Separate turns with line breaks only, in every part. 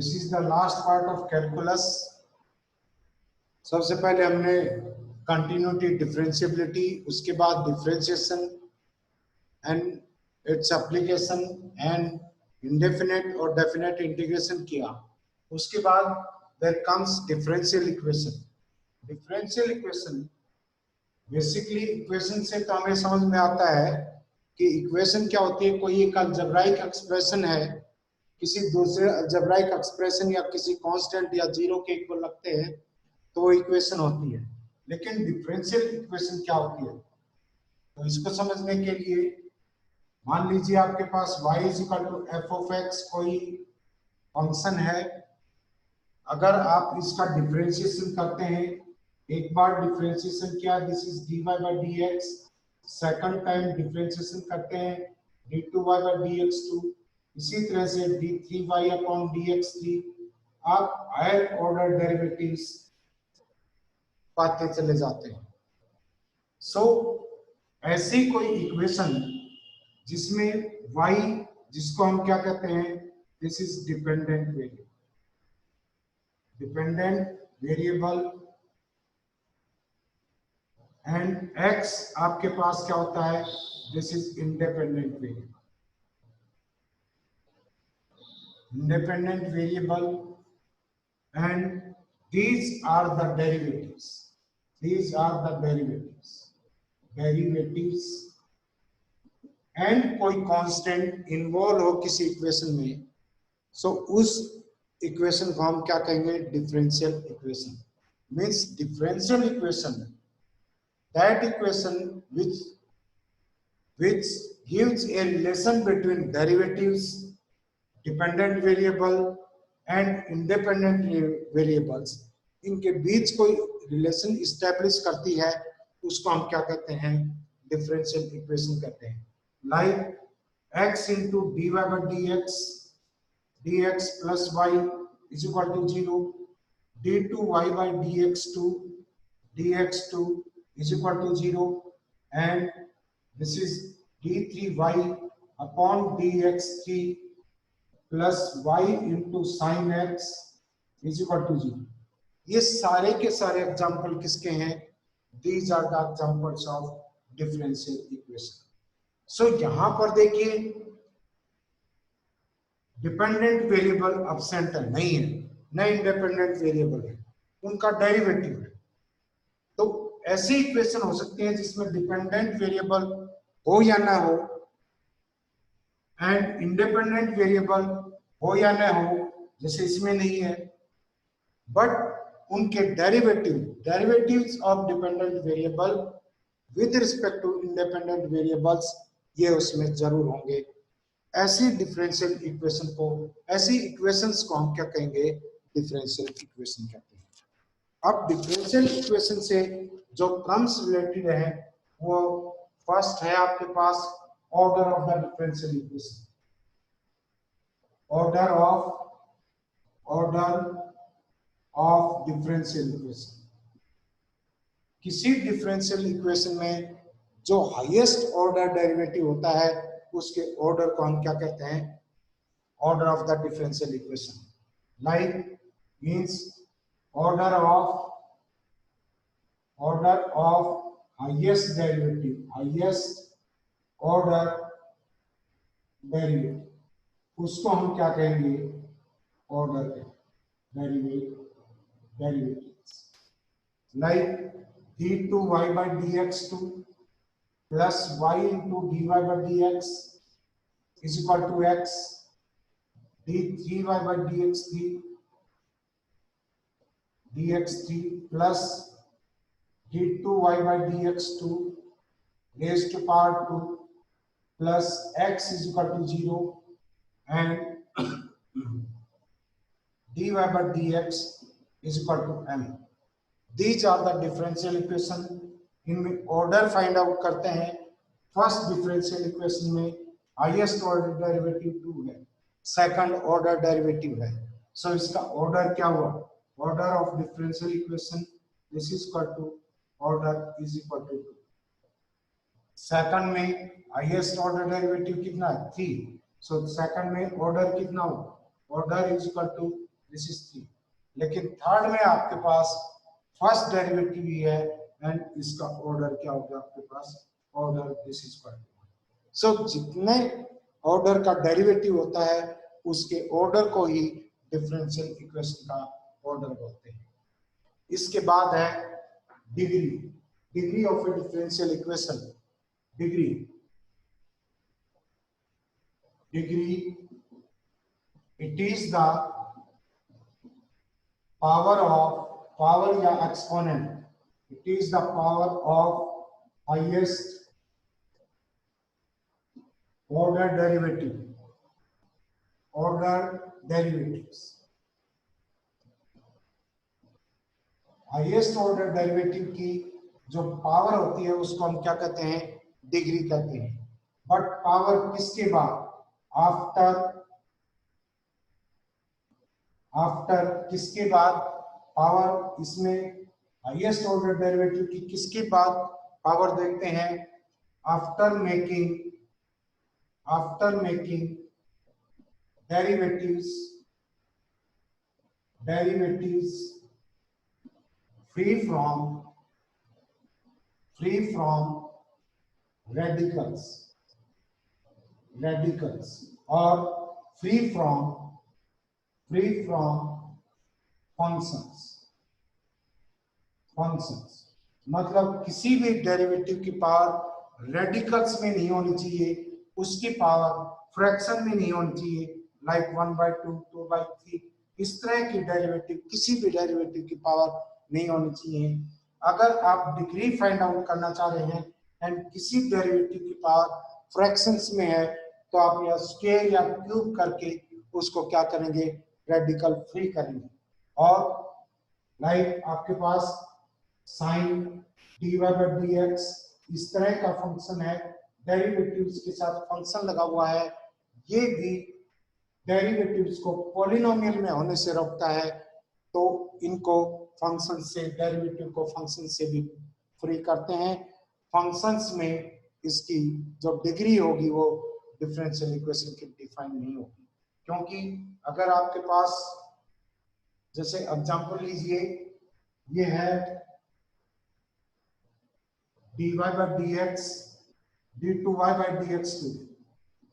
This is the last part of calculus. सबसे पहले हमने कंटिन्यूटी, डिफरेंशिएबिलिटी, उसके बाद differentiation and its application and indefinite और डेफिनेट इंटीग्रेशन किया। उसके बाद there comes differential equation. Differential equation basically equation से तो हमें समझ में आता है कि इक्वेशन क्या होती है। कोई एक अलजेब्राइक एक्सप्रेशन है, किसी दूसरे अलजेब्राइक एक्सप्रेशन या किसी कांस्टेंट या जीरो के इक्वल लगते हैं तो वो इक्वेशन होती है। लेकिन डिफरेंशियल इक्वेशन क्या होती है, तो इसको समझने के लिए मान लीजिए आपके पास y = f of x कोई फंक्शन है। अगर आप इसका डिफरेंशिएशन करते हैं, एक बार डिफरेंशिएशन किया, this is dy by dx, second time differentiation करते हैं d2y by dx2, इसी तरह से d3y upon dx3, आप हायर ऑर्डर डेरिवेटिव्स पाते चले जाते हैं। सो ऐसी कोई इक्वेशन जिसमें y, जिसको हम क्या कहते हैं, this is dependent variable, dependent variable and x आपके पास क्या होता है, this is independent variable, independent variable, and these are the derivatives. These are the derivatives and कोई कांस्टेंट इन्वॉल्व हो किसी इक्वेशन में, सो उस इक्वेशन को हम क्या कहेंगे, differential equation. Means differential equation, that equation which gives a relation between derivatives, dependent variable and independent variables, इनके बीच कोई रिलेशन इस्टेब्लिश करती है, उसको हम क्या कहते हैं, डिफरेंशियल इक्वेशन कहते हैं। Like x into dy by dx, dx plus y is equal to 0, d2y by dx2, dx2 is equal to 0, and this is d3y upon dx3 plus y into sine x is equal to 0। ये सारे के सारे example किसके हैं, these are the examples of differential equation. So यहां पर देखिए dependent variable absent है, नहीं है, न इंडिपेंडेंट वेरिएबल है, उनका डेरिवेटिव है। तो ऐसी इक्वेशन हो सकती है जिसमें डिपेंडेंट वेरिएबल हो या ना हो एंड इंडिपेंडेंट वेरिएबल हो या न हो, जैसे इसमें नहीं है, बट उनके derivatives of dependent variable with respect to independent variables, ये उसमें जरूर होंगे। ऐसी डिफरेंशियल इक्वेशन को, ऐसी इक्वेशंस को हम क्या कहेंगे, डिफरेंशियल इक्वेशन कहते हैं। अब डिफरेंशियल इक्वेशन से जो टर्म्स रिलेटेड है, वो फर्स्ट है आपके पास order of the differential equation, order of differential equation. किसी डिफरेंशियल इक्वेशन में जो हाईएस्ट ऑर्डर डेरिवेटिव होता है, उसके ऑर्डर को हम क्या कहते हैं, order of the differential equation. Like means order of highest derivative, highest order derivative, उसको हम क्या कहेंगे, order derivatives. Like d2y by dx2 plus y into dy by dx is equal to x, d3y by dx3 plus d2y by dx2 raised to power 2 plus x is equal to 0 and dy by dx is equal to m. These are the differential equation. इनमें order find out करते हैं। First differential equation में highest order derivative 2 है, second order derivative है, सो इसका order क्या हुआ, order of differential equation this is equal to order is equal to 2। Second में हाईएस्ट ऑर्डर डेरिवेटिव कितना है, 3, सो सेकंड में ऑर्डर कितना हो, order is equal to this is 3। लेकिन थर्ड में आपके पास फर्स्ट डेरिवेटिव ही है एंड इसका ऑर्डर क्या होगा आपके पास, ऑर्डर दिस इज 1। सो जितने ऑर्डर का डेरिवेटिव होता है उसके ऑर्डर को ही डिफरेंशियल इक्वेशन का ऑर्डर बोलते हैं। इसके बाद है degree, degree of a differential equation. Degree, degree it is the power या exponent, it is the power of highest order derivative, order derivatives, highest order derivative की जो पावर होती है उसको हम क्या कहते हैं, डिग्री कहते हैं। बट पावर किसके बाद, आफ्टर किसके बाद पावर, इसमें हाईएस्ट ऑर्डर डेरिवेटिव की किसके बाद पावर देखते हैं, after making derivatives free from radicals or free from functions। मतलब किसी भी डेरिवेटिव की पावर रेडिकल्स में नहीं होनी चाहिए, उसकी पावर फ्रैक्शन में नहीं होनी चाहिए, लाइक 1/2, 2/3, इस तरह की डेरिवेटिव, किसी भी डेरिवेटिव की पावर नहीं होनी चाहिए। अगर आप डिग्री फाइंड आउट करना चाह रहे हैं एंड किसी डेरिवेटिव की पावर फ्रैक्शंस में है तो आप या स्क्वायर या क्यूब करके उसको क्या करेंगे, रेडिकल फ्री करेंगे। और लाइक आपके पास साइन dy/dx इस तरह का फंक्शन है, डेरिवेटिव्स के साथ फंक्शन लगा हुआ है, ये भी डेरिवेटिव्स को पॉलिनोमियल में होने से रोकता है, तो इनको फंक्शन से, डेरिवेटिव को फंक्शन से भी फ्री करते हैं। फंक्शंस में इसकी जो डिग्री होगी वो डिफरेंशियल इक्वेशन की डिफाइन नहीं होगी, क्योंकि अगर आपके पास, जैसे एग्जांपल लीजिए, ये है dy/dx d2y/dx2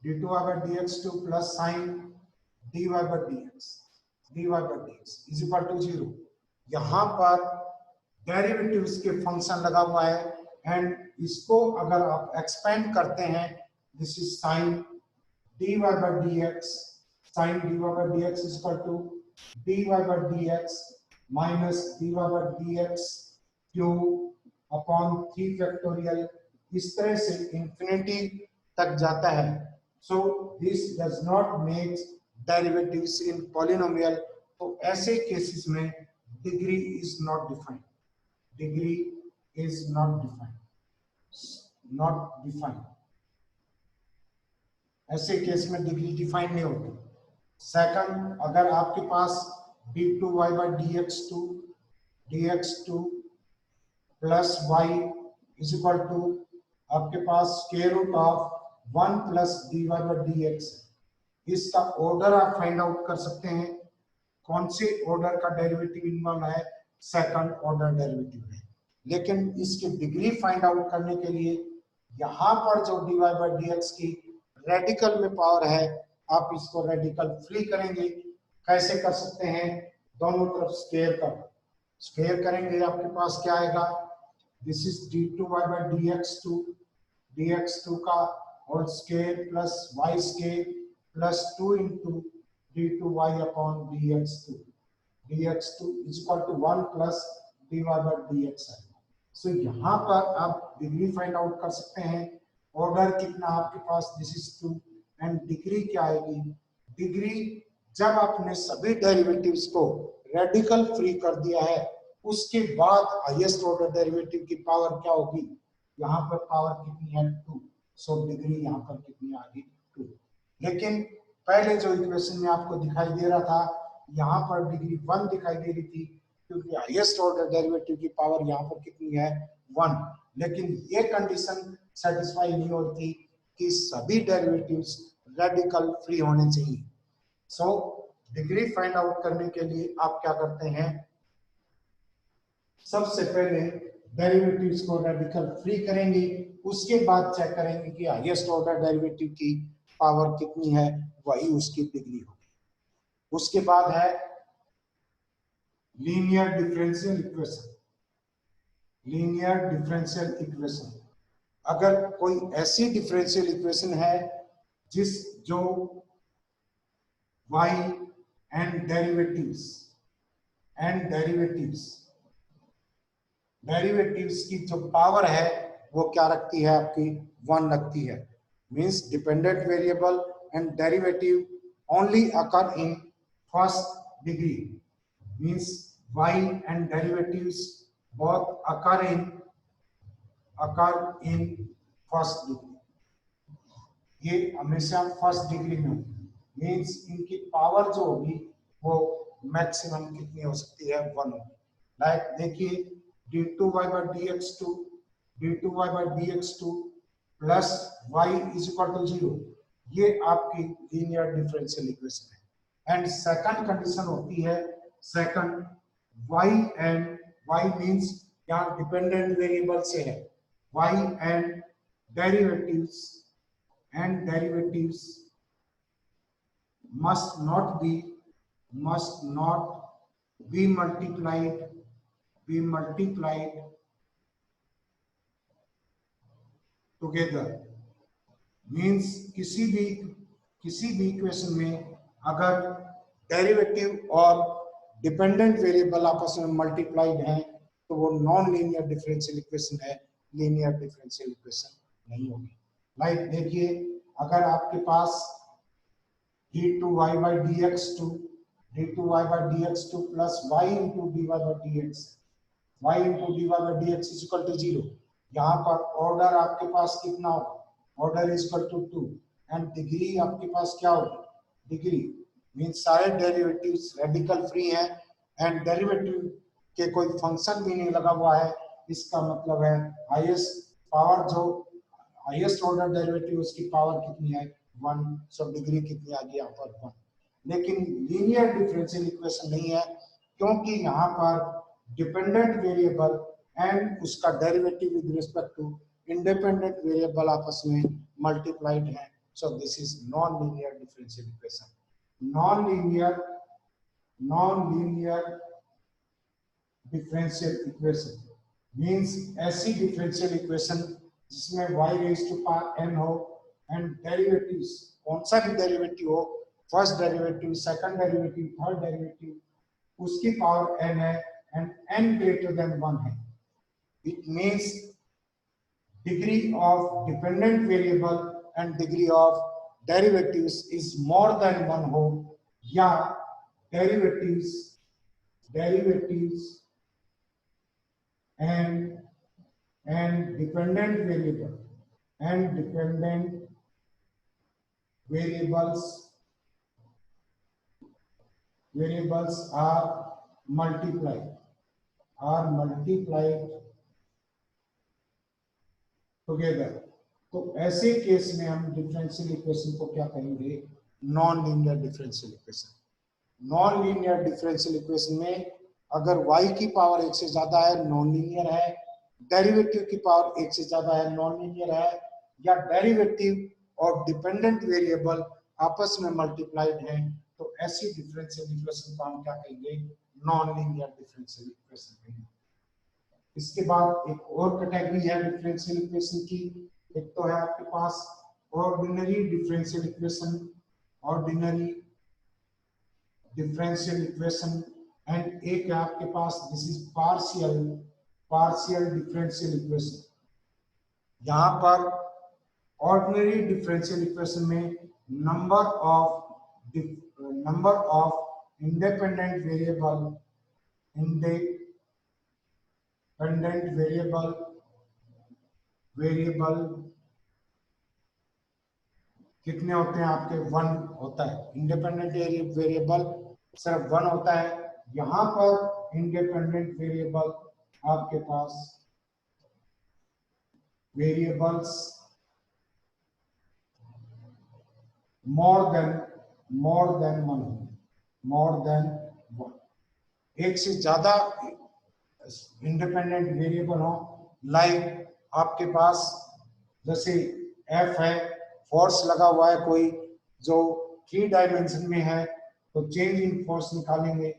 d2y/dx2 plus sin dy/dx is equal to 0। यहाँ पर डेरिवेटिव्स के फंक्शन लगा हुआ है एंड इसको अगर आप एक्सपेंड करते हैं, this is sin dy/dx, sin dy/dx is equal to dy/dx minus dy/dx cube upon 3 factorial, इस तरह से इंफिनिटी तक जाता है। So this does not make derivatives in polynomial, तो ऐसे केसेस में degree is not defined, degree is not defined, ऐसे केस में डिग्री डिफाइन नहीं होती। सेकंड, अगर आपके पास d2y/dx2 plus y is equal to आपके पास square root of 1 plus dy/dx, इसका ऑर्डर आप फाइंड आउट कर सकते हैं। कौन से ऑर्डर का डेरिवेटिव इन्वॉल्व है, सेकंड ऑर्डर डेरिवेटिव है। लेकिन इसकी डिग्री फाइंड आउट करने के लिए यहाँ पर जो dy/dx की रेडिकल में पावर है, आप इसको रेडिकल फ्री करेंगे। कैसे कर सकते हैं, दोनों तरफ स्क्वायर करेंगे, आपके पास क्या आएगा, दिस इज d2y/dx2 का whole square plus y square plus 2 into d2y/dx2 is equal to 1 plus dy/dx है। सो यहाँ पर आप डिग्री फाइंड आउट कर सकते हैं। ऑर्डर कितना आपके पास, दिस इज 2 एंड डिग्री क्या आएगी, डिग्री जब आपने सभी डेरिवेटिव्स को रेडिकल फ्री कर दिया है उसके बाद हाईएस्ट ऑर्डर डेरिवेटिव की पावर क्या होगी, यहाँ पर पावर कितनी है 2, सो डिग्री यहाँ पर कितनी आ गई 2। लेकिन पहले जो इक्वेशन में आपको दिखाई दे रहा था, यहाँ पर डिग्री 1 दिखाई दे रही थी, क्योंकि हाईएस्ट ऑर्डर डेरिवेटिव की पावर यहाँ पर कितनी है 1। लेकिन ये कंडीशन सेटिस्फाई नहीं होती कि सभी डेरिवेटिव्स रेडिकल फ्री होने चाहिए। सो डिग्री फाइंड आउट करने के लिए आप क्या करते हैं, सबसे पहले डेरिवेटिव्स को रेडिकल फ्री करेंगे, उसके बाद चेक करेंगे कि हाईएस्ट ऑर्डर डेरिवेटिव की पावर कितनी है, वही उसकी डिग्री होगी। उसके बाद है linear differential equation. Linear differential equation, अगर कोई ऐसी डिफरेंशियल इक्वेशन है जो y एंड डेरिवेटिव्स की जो पावर है वो क्या रखती है, आपकी 1 रखती है, means dependent variable and derivative only occur in first degree, means y and derivatives both occur in first degree, ये हमेशा फर्स्ट डिग्री में होगी, मींस इनकी पावर जो होगी वो मैक्सिमम कितनी हो सकती है, 1 होगी। लाइक देखिए d2y/dx2 plus y is equal to 0, ये आपकी लीनियर डिफरेंशियल इक्वेशन है। एंड सेकंड कंडीशन होती है, सेकंड y मींस यहाँ डिपेंडेंट वेरिएबल से है, y and derivatives must not be multiplied together, means किसी भी इक्वेशन में अगर डेरिवेटिव और डिपेंडेंट वेरिएबल आपस में मल्टीप्लाइड हैं तो वो नॉन लीनियर डिफरेंशियल इक्वेशन है, लीनियर डिफरेंशियल इक्वेशन नहीं होगी। लाइक देखिए, अगर आपके पास d2y/dx2 plus y into dy/dx is equal to 0, यहाँ पर ऑर्डर आपके पास कितना होगा, order is equal to 2 and degree आपके पास क्या होगी, डिग्री मींस सारे डेरिवेटिव्स रेडिकल फ्री हैं एंड डेरिवेटिव के कोई फंक्शन भी नहीं लगा हुआ है, इसका मतलब है हाईएस्ट पावर जो हाईएस्ट ऑर्डर डेरिवेटिव उसकी पावर कितनी है, 1, सो डिग्री कितनी आ गई यहाँ पर 1। लेकिन लीनियर डिफरेंशियल इक्वेशन नहीं है, क्योंकि यहाँ पर डिपेंडेंट वेरिएबल एंड उसका derivative with respect to independent variable आपस में मल्टीप्लाइड है, so this is non linear differential equation. Non linear differential equation means ऐसी डिफरेंशियल इक्वेशन जिसमें y raise to power n हो एंड डेरिवेटिव्स, कौन सा भी डेरिवेटिव हो, first derivative, second derivative, third derivative, उसकी पावर n है एंड n ग्रेटर देन 1 है। It means degree of dependent variable and degree of derivatives is more than 1 हो, या derivatives and dependent variables are multiplied together, तो ऐसे case में हम differential equation को क्या कहेंगे, non linear differential equation. Non linear differential equation में अगर y की पावर 1 से ज्यादा है, नॉन लीनियर है, डेरिवेटिव की पावर 1 से ज्यादा है, नॉन लीनियर है, या डेरिवेटिव और डिपेंडेंट वेरिएबल आपस में मल्टीप्लाइड हैं, तो ऐसी डिफरेंशियल इक्वेशन को हम क्या कहेंगे, नॉन लीनियर डिफरेंशियल इक्वेशन कहेंगे। इसके बाद एक और कैटेगरी है डिफरेंशियल इक्वेशन की, एक तो है आपके पास ऑर्डिनरी डिफरेंशियल इक्वेशन एंड एक है आपके पास this is partial differential equation. यहाँ पर ऑर्डिनरी डिफरेंशियल इक्वेशन में नंबर ऑफ इंडिपेंडेंट वेरिएबल कितने होते हैं आपके, 1 होता है। इंडिपेंडेंट वेरिएबल सिर्फ 1 होता है। यहाँ पर इंडिपेंडेंट वेरिएबल आपके पास variables more than 1, more than one, एक से ज्यादा इंडिपेंडेंट वेरिएबल हो, लाइक आपके पास जैसे एफ है, फोर्स लगा हुआ है कोई जो 3 डायमेंशन में है, तो चेंज इन फोर्स निकालेंगे,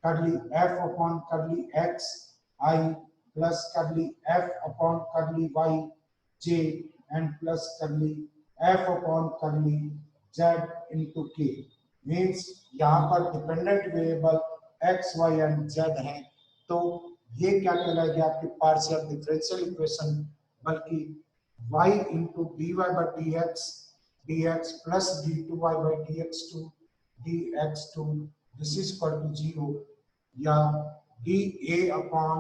curly f upon curly x i plus curly f upon curly y j and plus curly f upon curly z into k. Means यहाँ पर dependent variable x y and z है, तो ये क्या कहलाएगी आपकी partial differential equation, बल्कि y into d y by d x plus d two y by d x two this is equal to 0, या d a upon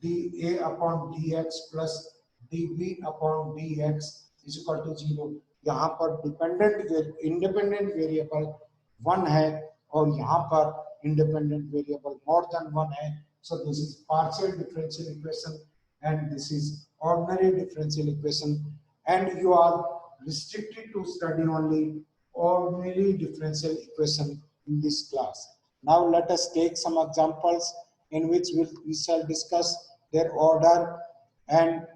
d x plus d b upon d x is equal to 0। यहाँ पर independent variable 1 है और यहाँ पर independent variable मोर than 1 है, so this is partial differential equation and this is ordinary differential equation, and you are restricted to study only ordinary differential equation in this class. Now let us take some examples in which we shall discuss their order and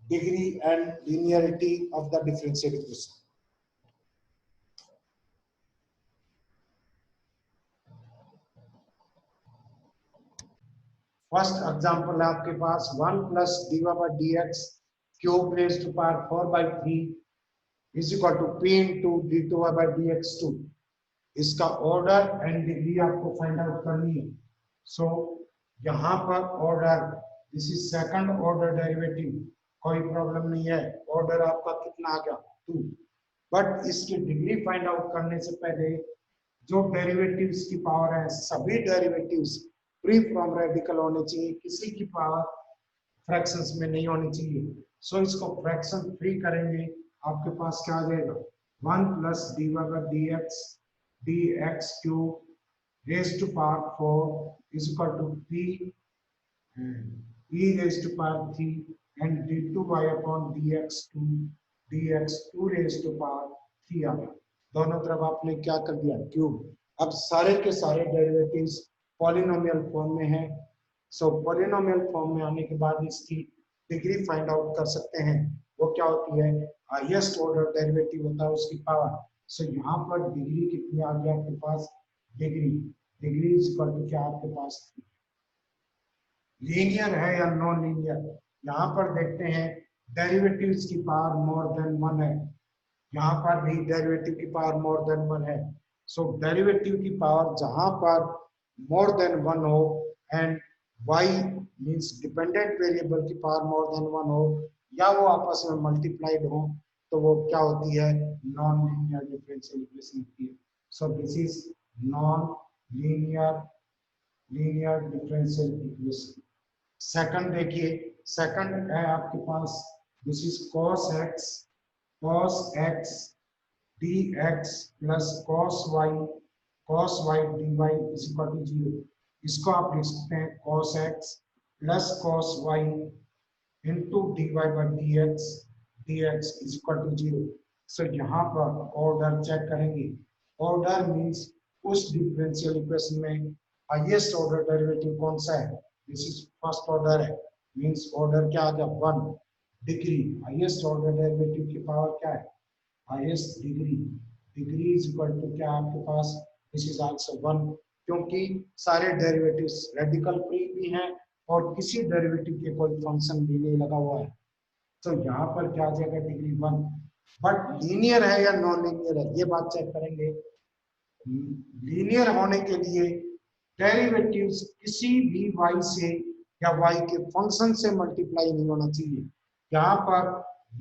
degree and linearity of the differential equation. First example है आपके पास 1 plus d y by d x cube raise to power 4 by 3 is equal to p into d two y by d x two. इसका order and degree आपको find out करनी है। So यहाँ पर order, this is second order derivative, कोई problem नहीं है, order आपका कितना आ गया 2, बट इसकी डिग्री फाइंड आउट करने से पहले जो डेरिवेटिव्स की पावर है सभी डेरिवेटिव्स फ्री फ्रॉम रेडिकल होने चाहिए, किसी की पावर फ्रैक्शंस में नहीं होनी चाहिए। सो इसको फ्रैक्शन फ्री करेंगे, आपके पास क्या आ जाएगा 1 plus d y by d x cube raise to power 4 is equal to p raise to power 3 and d two y upon d x two raise to power 3 आ गया। दोनों तरफ आपने क्या कर दिया क्यूब। अब सारे के सारे डेरिवेटिव्स पॉलिनोमियल फॉर्म में है। सो पॉलिनोमियल फॉर्म में आने के बाद इसकी डिग्री फाइंड आउट कर सकते हैं। वो क्या होती है, हाईएस्ट ऑर्डर डेरिवेटिव होता है उसकी पावर। सो यहाँ पर डिग्री कितनी आ गई आपके पास, डिग्री इज इक्वल टू क्या आपके पास लीनियर है या नॉन लीनियर। यहाँ पर देखते हैं डेरिवेटिव्स की पावर मोर देन 1 है, यहाँ पर भी डेरिवेटिव की पावर मोर देन 1 है। सो डेरिवेटिव की पावर जहां पर मोर देन 1 हो and y means dependent variable की पावर मोर देन 1 हो या वो आपस में मल्टीप्लाइड हो, तो वो क्या होती है नॉन लीनियर डिफरेंशियल इक्वेशन होती है। So this is non linear differential equation. Second देखिए, सेकंड है आपके पास this is cos x dx plus cos y dy is equal to 0। इसको आप लिख सकते हैं cos x plus cos y into dy by dx is equal to 0। So यहाँ पर ऑर्डर चेक करेंगे। ऑर्डर मींस उस डिफरेंशियल इक्वेशन में हाईएस्ट ऑर्डर डेरिवेटिव कौन सा है, दिस इज फर्स्ट ऑर्डर है, मींस ऑर्डर क्या आ गया 1। डिग्री, हाईएस्ट ऑर्डर डेरिवेटिव की पावर क्या है highest degree is equal to क्या आपके पास दिस इज आल्सो 1, क्योंकि सारे डेरिवेटिव्स रेडिकल फ्री भी हैं और किसी डेरिवेटिव के कोई फंक्शन भी नहीं लगा हुआ है। तो यहाँ पर क्या आ जाएगा डिग्री 1। बट लीनियर है या नॉन लीनियर है ये बात चेक करेंगे। लीनियर होने के लिए डेरिवेटिव्स किसी भी y से या y के फंक्शन से मल्टीप्लाई नहीं होना चाहिए। यहाँ पर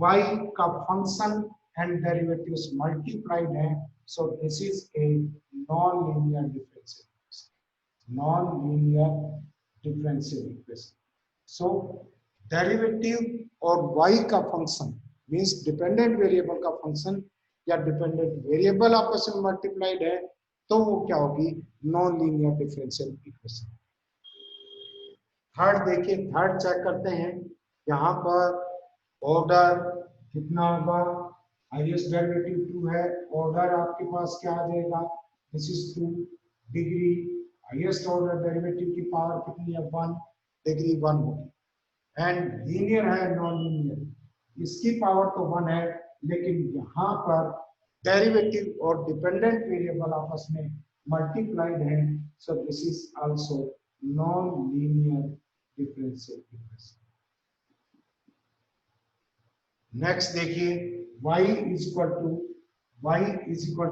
y का फंक्शन एंड डेरिवेटिव्स मल्टीप्लाइड है, so this is a non linear differential equation. So derivative और y का फंक्शन मींस डिपेंडेंट वेरिएबल का फंक्शन या डिपेंडेंट वेरिएबल आपस में मल्टीप्लाइड है, तो वो क्या होगी non linear differential equation. Third देखिए, थर्ड चेक करते हैं। यहाँ पर ऑर्डर कितना होगा, हाईएस्ट डेरिवेटिव 2 है, ऑर्डर आपके पास क्या आ जाएगा this is 2 degree highest order derivative की पावर कितनी है 1, डिग्री 1 होगी। एंड लीनियर है नॉन लीनियर, इसकी पावर तो 1 है, लेकिन यहाँ पर डेरिवेटिव और डिपेंडेंट वेरिएबल आपस में मल्टीप्लाइड है, so this is also non linear differential equation. Next देखिए y is equal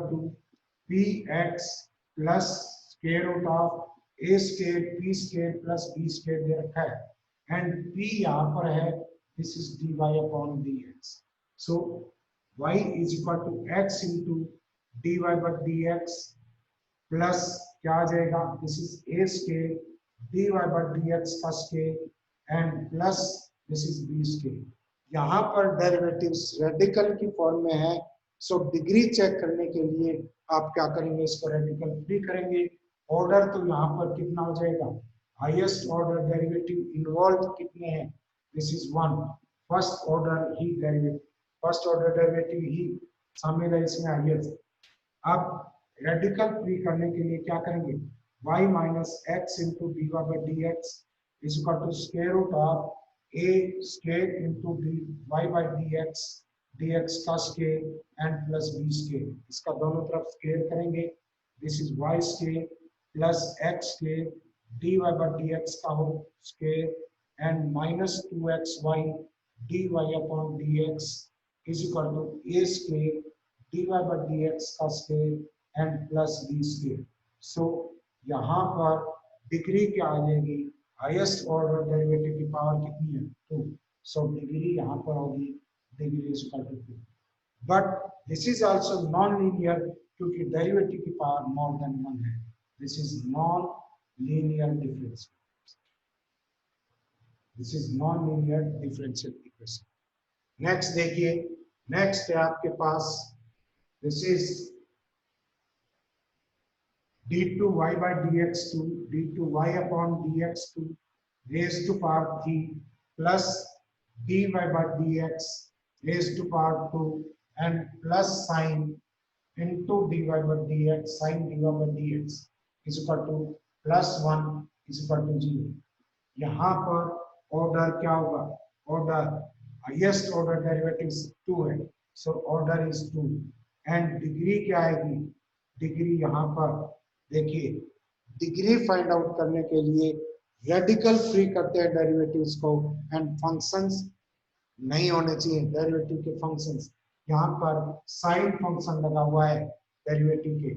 to p x plus square root of a square p square plus b square दे रखा है एंड p यहाँ पर है, this is dy upon dx। So y is equal to x into dy by dx प्लस क्या आ जाएगा, this is a square dy by dx का square and plus this is b square. यहाँ पर डेरिवेटिव्स रेडिकल की form में है, सो डिग्री चेक करने के लिए आप क्या करेंगे, इसको रेडिकल फ्री करेंगे। ऑर्डर तो यहाँ पर कितना हो जाएगा, हाईएस्ट ऑर्डर डेरिवेटिव इन्वॉल्व कितने हैं, दिस इज 1, फर्स्ट ऑर्डर ही डेरिवेटिव, फर्स्ट ऑर्डर डेरिवेटिव ही शामिल है इसमें हाईएस्ट। अब रेडिकल फ्री करने के लिए क्या करेंगे, y minus x into d y by d x is equal to square root of a square into y by dx का square and plus b square, इसका दोनों तरफ स्क्वायर करेंगे, this is y square plus x square dy by dx का हो square and minus 2xy dy upon dx is equal to a square dy by dx का square and plus b square. So यहाँ पर degree क्या आ जाएगी, highest order derivative की power कितनी है 2, सो डिग्री यहाँ पर होगी degree is equal to 2। But this is also non linear क्योंकि डेरिवेटिव की पावर मोर देन 1 है, this is non linear differential, this is non linear differential equation. Next देखिए, नेक्स्ट है आपके पास this is d2y by dx2 d2y upon dx2 raised to power 3 plus dy by dx raised to power 2 and plus sin into dy by dx sin dy by dx is equal to plus 1 is equal to 0। यहाँ पर order क्या होगा, order highest order derivative 2 है, so order is 2 and degree क्या आएगी, degree यहाँ पर देखिए, डिग्री फाइंड आउट करने के लिए रेडिकल फ्री करते हैं डेरिवेटिव्स को एंड फंक्शंस नहीं होने चाहिए डेरिवेटिव के फंक्शंस, यहाँ पर साइन फंक्शन लगा हुआ है डेरिवेटिव के,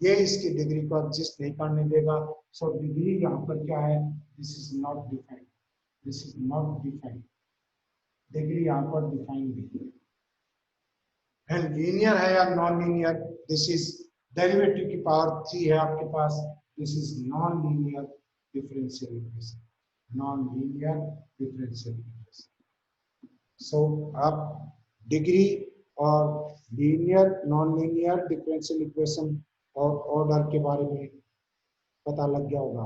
ये इसकी डिग्री को एडजस्ट नहीं करने देगा। सो डिग्री यहाँ पर क्या है, this is not defined, this is not defined, degree यहाँ पर डिफाइन नहीं है। एंड लीनियर है या non linear, this is derivative की पावर 3 है आपके पास, this is non linear differential equation, non linear differential equation. So आप डिग्री और linear non linear differential equation और ऑर्डर के बारे में पता लग गया होगा।